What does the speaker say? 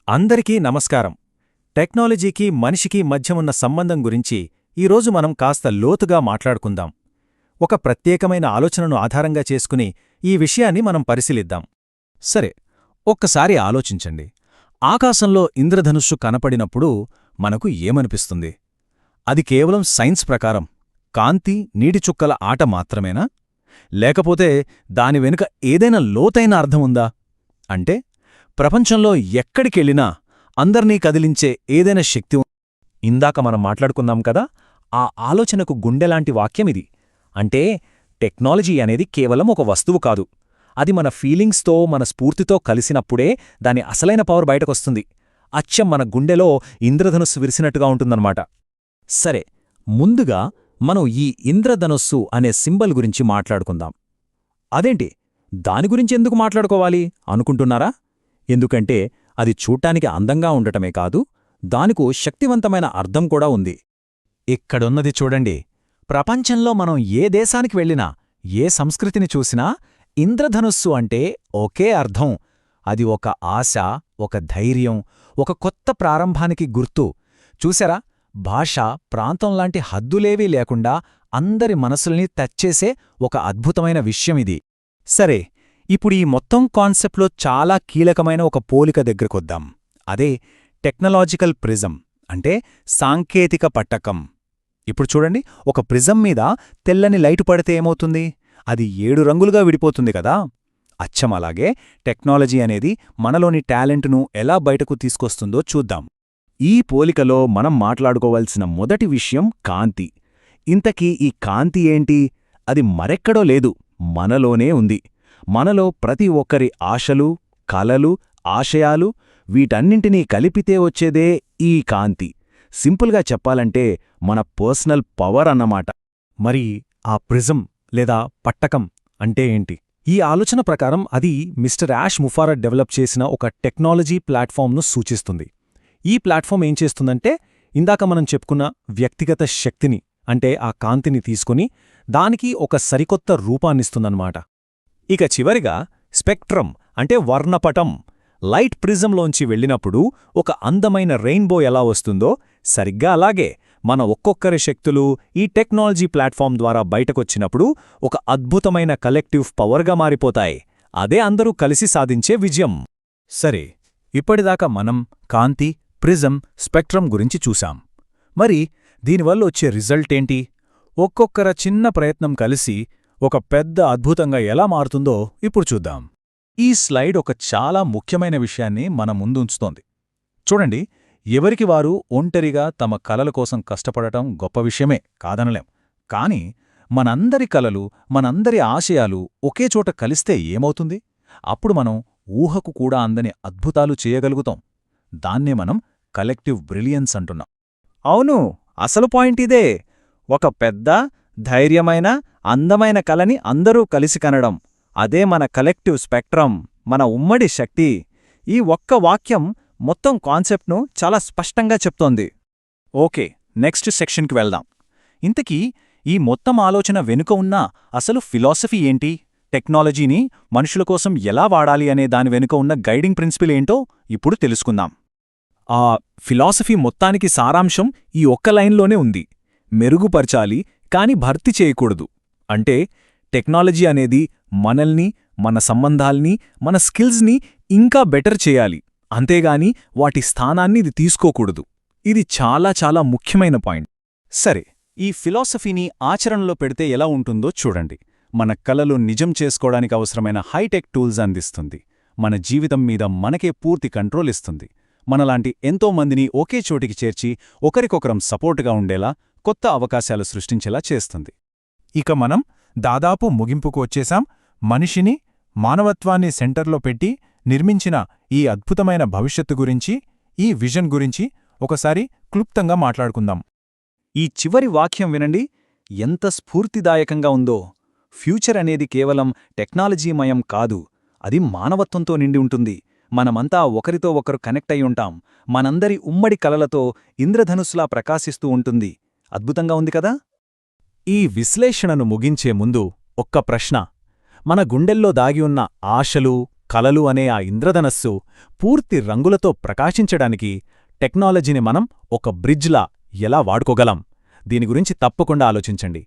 అందరికీ నమస్కారం. టెక్నాలజీకి మనిషికి మధ్య ఉన్న సంబంధం గురించి ఈరోజు మనం కాస్త లోతుగా మాట్లాడుకుందాం. ఒక ప్రత్యేకమైన ఆలోచనను ఆధారంగా చేసుకుని ఈ విషయాన్ని మనం పరిశీలిద్దాం. సరే, ఒక్కసారి ఆలోచించండి. ఆకాశంలో ఇంద్రధనుస్సు కనపడినప్పుడు మనకు ఏమనిపిస్తుంది? అది కేవలం సైన్స్ ప్రకారం కాంతి, నీటిచుక్కల ఆట మాత్రమేనా? లేకపోతే దాని వెనుక ఏదైనా లోతైన అర్థముందా? అంటే ప్రపంచంలో ఎక్కడికెళ్ళినా అందర్నీ కదిలించే ఏదైనా శక్తి ఇందాక మనం మాట్లాడుకున్నాం కదా, ఆ ఆలోచనకు గుండెలాంటి వాక్యమిది. అంటే టెక్నాలజీ అనేది కేవలం ఒక వస్తువు కాదు, అది మన ఫీలింగ్స్తో, మన స్ఫూర్తితో కలిసినప్పుడే దాని అసలైన పవర్ బయటకొస్తుంది. అచ్చం మన గుండెలో ఇంద్రధనుస్సు విరిసినట్టుగా ఉంటుందన్నమాట. సరే, ముందుగా మనం ఈ ఇంద్రధనుస్సు అనే సింబల్ గురించి మాట్లాడుకుందాం. అదేంటి, దాని గురించెందుకు మాట్లాడుకోవాలి అనుకుంటున్నారా? ఎందుకంటే అది చూడ్డానికి అందంగా ఉండటమే కాదు, దానికో శక్తివంతమైన అర్థం కూడా ఉంది. ఇక్కడున్నది చూడండి. ప్రపంచంలో మనం ఏ దేశానికి వెళ్ళినా, ఏ సంస్కృతిని చూసినా ఇంద్రధనుస్సు అంటే ఒకే అర్థం. అది ఒక ఆశ, ఒక ధైర్యం, ఒక కొత్త ప్రారంభానికి గుర్తు. చూశారా, భాష, ప్రాంతంలాంటి హద్దులేవీ లేకుండా అందరి మనసుల్ని టచ్చేసే ఒక అద్భుతమైన విషయమిది. సరే, ఇప్పుడు ఈ మొత్తం కాన్సెప్ట్లో చాలా కీలకమైన ఒక పోలిక దగ్గరకొద్దాం. అదే టెక్నాలజికల్ ప్రిజం, అంటే సాంకేతిక పట్టకం. ఇప్పుడు చూడండి, ఒక ప్రిజం మీద తెల్లని లైటు పడితే ఏమవుతుంది? అది 7 రంగులుగా విడిపోతుంది కదా. అచ్చం అలాగే టెక్నాలజీ అనేది మనలోని టాలెంట్ను ఎలా బయటకు తీసుకొస్తుందో చూద్దాం. ఈ పోలికలో మనం మాట్లాడుకోవాల్సిన మొదటి విషయం కాంతి. ఇంతకీ ఈ కాంతి ఏంటి? అది మరెక్కడో లేదు, మనలోనే ఉంది. మనలో ప్రతి ఒక్కరి ఆశలు, కలలు, ఆశయాలు, వీటన్నింటినీ కలిపితే వచ్చేదే ఈ కాంతి. సింపుల్గా చెప్పాలంటే మన పర్సనల్ పవర్ అన్నమాట. మరి ఆ ప్రిజం లేదా పట్టకం అంటే ఏంటి? ఈ ఆలోచన ప్రకారం అది మిస్టర్ యాష్ ముఫారా డెవలప్ చేసిన ఒక టెక్నాలజీ ప్లాట్ఫామ్ను సూచిస్తుంది. ఈ ప్లాట్ఫామ్ ఏం చేస్తుందంటే, ఇందాక మనం చెప్పుకున్న వ్యక్తిగత శక్తిని, అంటే ఆ కాంతిని తీసుకుని దానికి ఒక సరికొత్త రూపాన్నిస్తుందన్నమాట. ఇక చివరిగా స్పెక్ట్రమ్, అంటే వర్ణపటం. లైట్ ప్రిజంలోంచి వెళ్ళినప్పుడు ఒక అందమైన రెయిన్బో ఎలా వస్తుందో, సరిగ్గా అలాగే మన ఒక్కొక్కరి శక్తులు ఈ టెక్నాలజీ ప్లాట్ఫామ్ ద్వారా బయటకొచ్చినప్పుడు ఒక అద్భుతమైన కలెక్టివ్ పవర్గా మారిపోతాయి. అదే అందరూ కలిసి సాధించే విజయం. సరే, ఇప్పటిదాకా మనం కాంతి, ప్రిజం, స్పెక్ట్రమ్ గురించి చూశాం. మరి దీనివల్ల వచ్చే రిజల్ట్ ఏంటి? ఒక్కొక్కర చిన్న ప్రయత్నం కలిసి ఒక పెద్ద అద్భుతంగా ఎలా మారుతుందో ఇప్పుడు చూద్దాం. ఈ స్లైడ్ ఒక చాలా ముఖ్యమైన విషయాన్ని మన ముందుంచుతోంది. చూడండి, ఎవరికి వారు ఒంటరిగా తమ కలల కోసం కష్టపడటం గొప్ప విషయమే, కాదనలేం. కాని మనందరి కలలు, మనందరి ఆశయాలు ఒకే చోట కలిస్తే ఏమవుతుంది? అప్పుడు మనం ఊహకు కూడా అందని అద్భుతాలు చేయగలుగుతాం. దాన్నే మనం కలెక్టివ్ బ్రిలియన్స్ అంటున్నాం. అవును, అసలు పాయింట్ ఇదే. ఒక పెద్ద, ధైర్యమైన, అందమైన కలని అందరూ కలిసి కనడం, అదే మన కలెక్టివ్ స్పెక్ట్రమ్, మన ఉమ్మడి శక్తి. ఈ ఒక్క వాక్యం మొత్తం కాన్సెప్ట్ను చాలా స్పష్టంగా చెప్తోంది. ఓకే, నెక్స్ట్ సెక్షన్కి వెళ్దాం. ఇంతకీ ఈ మొత్తం ఆలోచన వెనుక ఉన్న అసలు ఫిలాసఫీ ఏంటి? టెక్నాలజీని మనుషుల కోసం ఎలా వాడాలి అనే దాని వెనుక ఉన్న గైడింగ్ ప్రిన్సిపిల్ ఏంటో ఇప్పుడు తెలుసుకుందాం. ఆ ఫిలాసఫీ మొత్తానికి సారాంశం ఈ ఒక్క లైన్లోనే ఉంది: మెరుగుపరచాలి, కాని భర్తీ చేయకూడదు. అంటే టెక్నాలజీ అనేది మనల్ని, మన సంబంధాల్ని, మన స్కిల్స్ని ఇంకా బెటర్ చేయాలి, అంతేగాని వాటి స్థానాన్ని ఇది తీసుకోకూడదు. ఇది చాలా చాలా ముఖ్యమైన పాయింట్. సరే, ఈ ఫిలాసఫీని ఆచరణలో పెడితే ఎలా ఉంటుందో చూడండి. మన కలలు నిజం చేసుకోవడానికి అవసరమైన హైటెక్ టూల్స్ అందిస్తుంది. మన జీవితం మీద మనకే పూర్తి కంట్రోల్ ఇస్తుంది. మనలాంటి ఎంతోమందిని ఒకే చోటికి చేర్చి ఒకరికొకరం సపోర్టుగా ఉండేలా, కొత్త అవకాశాలు సృష్టించేలా చేస్తుంది. ఇక మనం దాదాపు ముగింపుకు వచ్చేశాం. మనిషిని, మానవత్వాన్ని సెంటర్లో పెట్టి నిర్మించిన ఈ అద్భుతమైన భవిష్యత్తు గురించి, ఈ విజన్ గురించి ఒకసారి క్లుప్తంగా మాట్లాడుకుందాం. ఈ చివరి వాక్యం వినండి, ఎంత స్ఫూర్తిదాయకంగా ఉందో. ఫ్యూచర్ అనేది కేవలం టెక్నాలజీమయం కాదు, అది మానవత్వంతో నిండి ఉంటుంది. మనమంతా ఒకరితో ఒకరు కనెక్ట్ అయి ఉంటాం. మనందరి ఉమ్మడి కలలతో ఇంద్రధనుస్సులా ప్రకాశిస్తూ ఉంటుంది. అద్భుతంగా ఉంది కదా? ఈ విశ్లేషణను ముగించే ముందు ఒక్క ప్రశ్న. మన గుండెల్లో దాగి ఉన్న ఆశలు, కలలు అనే ఆ ఇంద్రధనస్సు పూర్తి రంగులతో ప్రకాశించడానికి టెక్నాలజీని మనం ఒక బ్రిడ్జ్లా ఎలా వాడుకోగలం? దీని గురించి తప్పకుండా ఆలోచించండి.